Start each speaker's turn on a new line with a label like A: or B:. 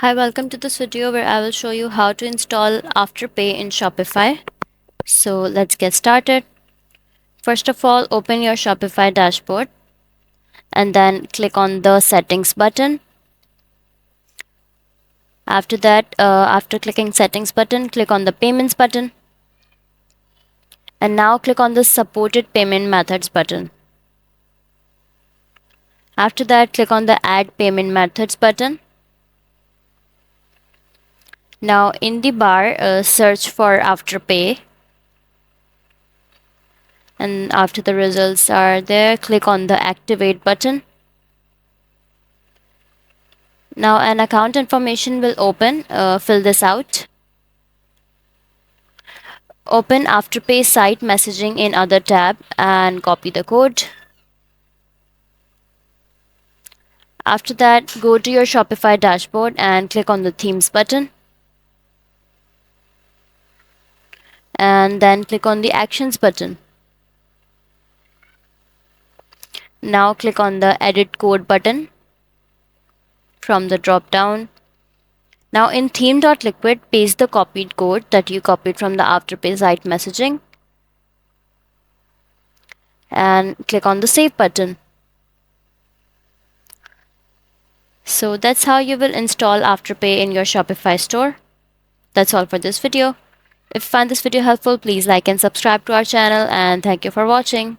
A: Hi, welcome to this video where I will show you how to install Afterpay in Shopify. So let's get started. First of all, open your Shopify dashboard and then click on the settings button. After that, after clicking settings button, click on the payments button. And now click on the supported payment methods button. After that, click on the add payment methods button. Now in the bar, search for Afterpay. And after the results are there, click on the activate button. Now an account information will open. Fill this out. Open Afterpay site messaging in other tab and copy the code. After that, go to your Shopify dashboard and click on the themes button. And then click on the actions button. Now click on the edit code button from the drop down. Now in theme.liquid, paste the copied code that you copied from the Afterpay site messaging and click on the save button. So that's how you will install Afterpay in your Shopify store. That's all for this video. If you find this video helpful, please like and subscribe to our channel, and thank you for watching.